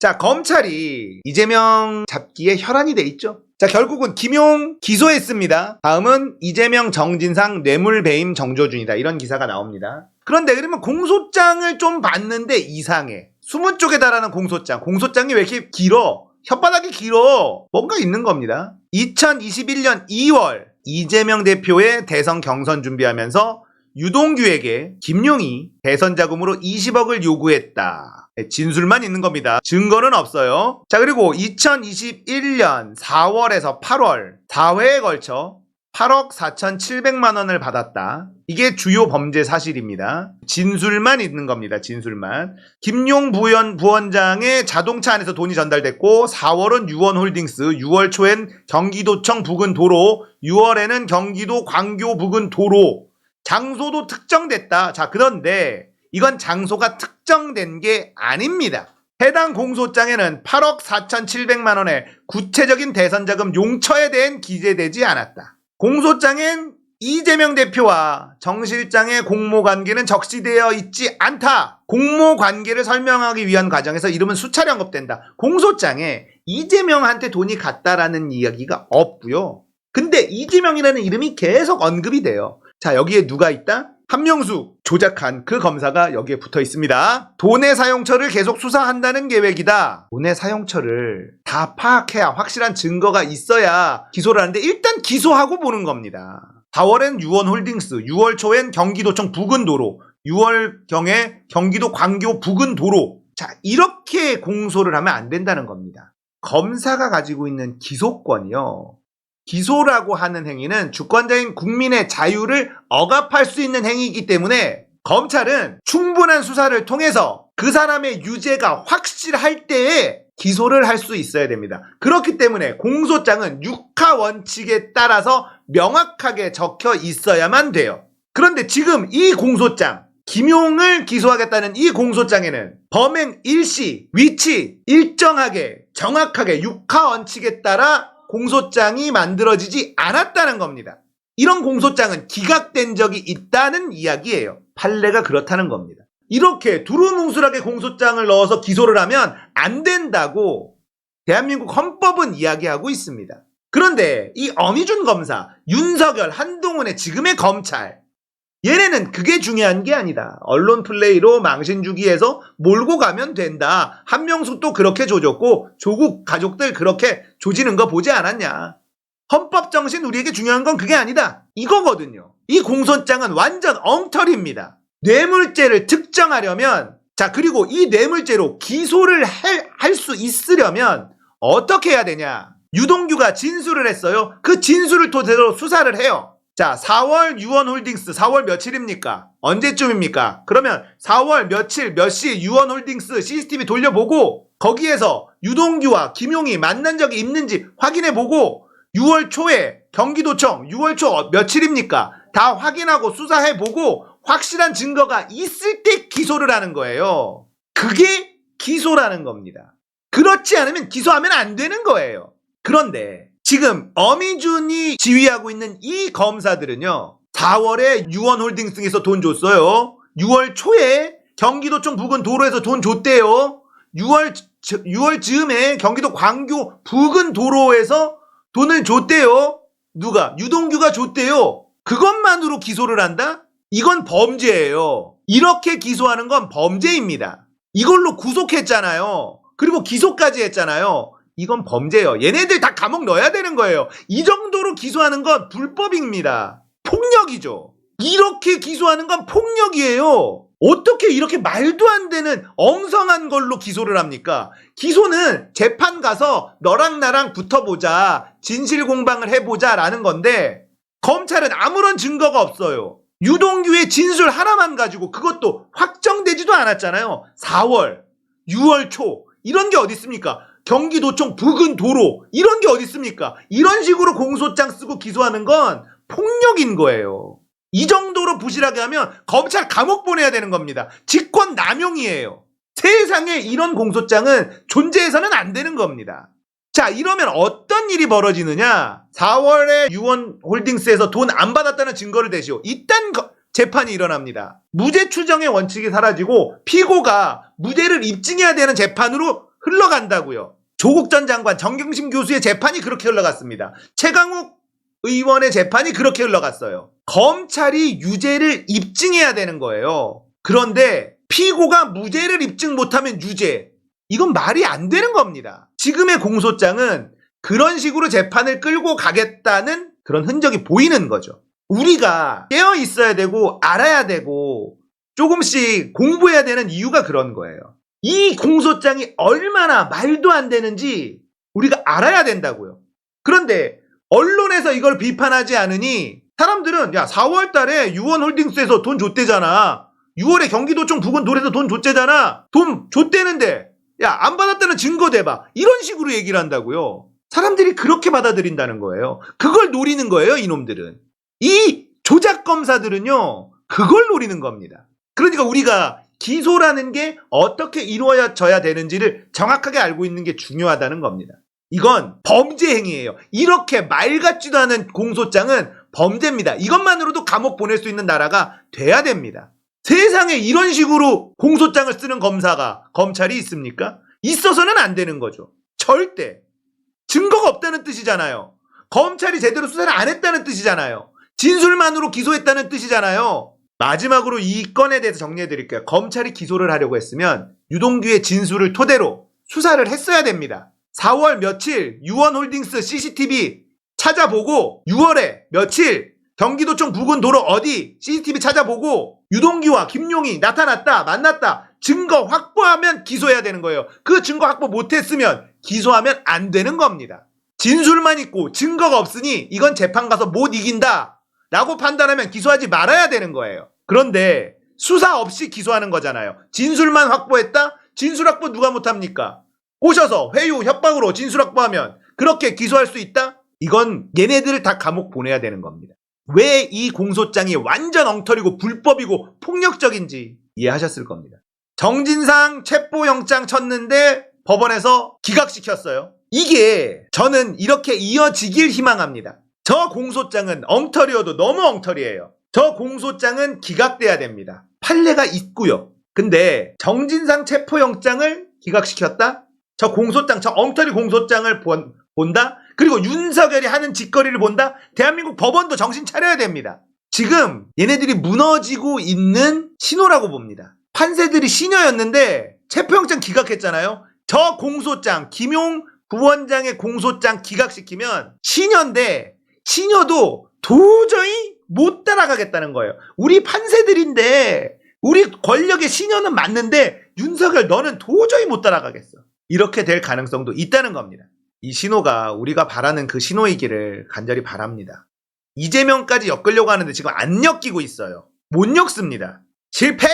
자, 검찰이 이재명 잡기에 혈안이 돼 있죠. 자, 결국은 김용 기소했습니다. 다음은 이재명 정진상 뇌물배임 정조준이다. 이런 기사가 나옵니다. 그런데 그러면 공소장을 좀 봤는데 이상해. 20쪽에 달하는 공소장이 왜 이렇게 길어? 혓바닥이 길어. 뭔가 있는 겁니다. 2021년 2월 이재명 대표의 대선 경선 준비하면서 유동규에게 김용이 대선 자금으로 20억을 요구했다. 진술만 있는 겁니다. 증거는 없어요. 자, 그리고 2021년 4월에서 8월 4회에 걸쳐 8억 4,700만 원을 받았다. 이게 주요 범죄 사실입니다. 진술만 있는 겁니다. 진술만. 김용 부원장의 자동차 안에서 돈이 전달됐고 4월은 유원홀딩스, 6월 초엔 경기도청 부근 도로, 6월에는 경기도 광교 부근 도로, 장소도 특정됐다. 자, 그런데 이건 장소가 특정된 게 아닙니다. 해당 공소장에는 8억 4,700만 원의 구체적인 대선자금 용처에 대한 기재되지 않았다. 공소장엔 이재명 대표와 정 실장의 공모관계는 적시되어 있지 않다. 공모관계를 설명하기 위한 과정에서 이름은 수차례 언급된다. 공소장에 이재명한테 돈이 갔다라는 이야기가 없고요. 근데 이재명이라는 이름이 계속 언급이 돼요. 자, 여기에 누가 있다? 한명수 조작한 그 검사가 여기에 붙어 있습니다. 돈의 사용처를 계속 수사한다는 계획이다. 돈의 사용처를 다 파악해야 확실한 증거가 있어야 기소를 하는데 일단 기소하고 보는 겁니다. 4월엔 유원홀딩스, 6월 초엔 경기도청 부근도로, 6월경에 경기도 광교 부근도로. 자, 이렇게 공소를 하면 안 된다는 겁니다. 검사가 가지고 있는 기소권이요. 기소라고 하는 행위는 주권자인 국민의 자유를 억압할 수 있는 행위이기 때문에 검찰은 충분한 수사를 통해서 그 사람의 유죄가 확실할 때에 기소를 할 수 있어야 됩니다. 그렇기 때문에 공소장은 육하 원칙에 따라서 명확하게 적혀 있어야만 돼요. 그런데 지금 이 공소장, 김용을 기소하겠다는 이 공소장에는 범행 일시, 위치 일정하게 정확하게 육하 원칙에 따라 공소장이 만들어지지 않았다는 겁니다. 이런 공소장은 기각된 적이 있다는 이야기예요. 판례가 그렇다는 겁니다. 이렇게 두루뭉술하게 공소장을 넣어서 기소를 하면 안 된다고 대한민국 헌법은 이야기하고 있습니다. 그런데 이 엄희준 검사, 윤석열, 한동훈의 지금의 검찰, 얘네는 그게 중요한 게 아니다. 언론 플레이로 망신 주기 위해서 몰고 가면 된다. 한명숙도 그렇게 조졌고 조국 가족들 그렇게 조지는 거 보지 않았냐. 헌법 정신 우리에게 중요한 건 그게 아니다. 이거거든요. 이 공소장은 완전 엉터리입니다. 뇌물죄를 특정하려면, 자, 그리고 이 뇌물죄로 기소를 할 수 있으려면 어떻게 해야 되냐. 유동규가 진술을 했어요. 그 진술을 토대로 수사를 해요. 자, 4월 유원홀딩스 4월 며칠입니까? 언제쯤입니까? 그러면 4월 며칠 몇 시 유원홀딩스 CCTV 돌려보고 거기에서 유동규와 김용이 만난 적이 있는지 확인해보고 6월 초에 경기도청 6월 초 며칠입니까? 다 확인하고 수사해보고 확실한 증거가 있을 때 기소를 하는 거예요. 그게 기소라는 겁니다. 그렇지 않으면 기소하면 안 되는 거예요. 그런데 지금 엄희준이 지휘하고 있는 이 검사들은요, 4월에 유원홀딩스에서 돈 줬어요. 6월 초에 경기도청 부근 도로에서 돈 줬대요. 6월 즈음에 경기도 광교 부근 도로에서 돈을 줬대요. 누가? 유동규가 줬대요. 그것만으로 기소를 한다? 이건 범죄예요. 이렇게 기소하는 건 범죄입니다. 이걸로 구속했잖아요. 그리고 기소까지 했잖아요. 이건 범죄예요. 얘네들 다 감옥 넣어야 되는 거예요. 이 정도로 기소하는 건 불법입니다. 폭력이죠. 이렇게 기소하는 건 폭력이에요. 어떻게 이렇게 말도 안 되는 엉성한 걸로 기소를 합니까? 기소는 재판 가서 너랑 나랑 붙어보자, 진실 공방을 해보자 라는 건데 검찰은 아무런 증거가 없어요. 유동규의 진술 하나만 가지고 그것도 확정되지도 않았잖아요. 4월, 6월 초 이런 게 어디 있습니까? 경기도청 부근 도로 이런 게 어디 있습니까? 이런 식으로 공소장 쓰고 기소하는 건 폭력인 거예요. 이 정도로 부실하게 하면 검찰 감옥 보내야 되는 겁니다. 직권 남용이에요. 세상에 이런 공소장은 존재해서는 안 되는 겁니다. 자, 이러면 어떤 일이 벌어지느냐? 4월에 유원홀딩스에서 돈 안 받았다는 증거를 대시오. 이딴 재판이 일어납니다. 무죄 추정의 원칙이 사라지고 피고가 무죄를 입증해야 되는 재판으로 흘러간다고요. 조국 전 장관, 정경심 교수의 재판이 그렇게 흘러갔습니다. 최강욱 의원의 재판이 그렇게 흘러갔어요. 검찰이 유죄를 입증해야 되는 거예요. 그런데 피고가 무죄를 입증 못하면 유죄. 이건 말이 안 되는 겁니다. 지금의 공소장은 그런 식으로 재판을 끌고 가겠다는 그런 흔적이 보이는 거죠. 우리가 깨어 있어야 되고 알아야 되고 조금씩 공부해야 되는 이유가 그런 거예요. 이 공소장이 얼마나 말도 안 되는지 우리가 알아야 된다고요. 그런데 언론에서 이걸 비판하지 않으니 사람들은 야 4월 달에 유원홀딩스에서 돈 줬대잖아. 6월에 경기도청 부근도에서 돈 줬대잖아. 돈 줬대는데 야 안 받았다는 증거 대봐. 이런 식으로 얘기를 한다고요. 사람들이 그렇게 받아들인다는 거예요. 그걸 노리는 거예요, 이놈들은. 이 조작 검사들은요, 그걸 노리는 겁니다. 그러니까 우리가 기소라는 게 어떻게 이루어져야 되는지를 정확하게 알고 있는 게 중요하다는 겁니다. 이건 범죄 행위예요. 이렇게 말 같지도 않은 공소장은 범죄입니다. 이것만으로도 감옥 보낼 수 있는 나라가 돼야 됩니다. 세상에 이런 식으로 공소장을 쓰는 검찰이 있습니까? 있어서는 안 되는 거죠. 절대. 증거가 없다는 뜻이잖아요. 검찰이 제대로 수사를 안 했다는 뜻이잖아요. 진술만으로 기소했다는 뜻이잖아요. 마지막으로 이 건에 대해서 정리해 드릴게요. 검찰이 기소를 하려고 했으면 유동규의 진술을 토대로 수사를 했어야 됩니다. 4월 며칠 유원홀딩스 CCTV 찾아보고 6월에 며칠 경기도청 부근 도로 어디 CCTV 찾아보고 유동규와 김용이 나타났다 만났다 증거 확보하면 기소해야 되는 거예요. 그 증거 확보 못했으면 기소하면 안 되는 겁니다. 진술만 있고 증거가 없으니 이건 재판 가서 못 이긴다 라고 판단하면 기소하지 말아야 되는 거예요. 그런데 수사 없이 기소하는 거잖아요. 진술만 확보했다? 진술 확보 누가 못합니까? 꼬셔서 회유 협박으로 진술 확보하면 그렇게 기소할 수 있다? 이건 얘네들을 다 감옥 보내야 되는 겁니다. 왜 이 공소장이 완전 엉터리고 불법이고 폭력적인지 이해하셨을 겁니다. 정진상 체포영장 쳤는데 법원에서 기각시켰어요. 이게 저는 이렇게 이어지길 희망합니다. 저 공소장은 엉터리여도 너무 엉터리예요. 저 공소장은 기각돼야 됩니다. 판례가 있고요. 근데 정진상 체포영장을 기각시켰다? 저 공소장, 저 엉터리 공소장을 본다? 그리고 윤석열이 하는 짓거리를 본다? 대한민국 법원도 정신 차려야 됩니다. 지금 얘네들이 무너지고 있는 신호라고 봅니다. 판사들이 시녀였는데 체포영장 기각했잖아요. 저 공소장, 김용 부원장의 공소장 기각시키면 시녀인데 시녀도 도저히 못 따라가겠다는 거예요. 우리 판사들인데 우리 권력의 시녀는 맞는데 윤석열 너는 도저히 못 따라가겠어. 이렇게 될 가능성도 있다는 겁니다. 이 신호가 우리가 바라는 그 신호이기를 간절히 바랍니다. 이재명까지 엮으려고 하는데 지금 안 엮이고 있어요. 못 엮습니다. 실패!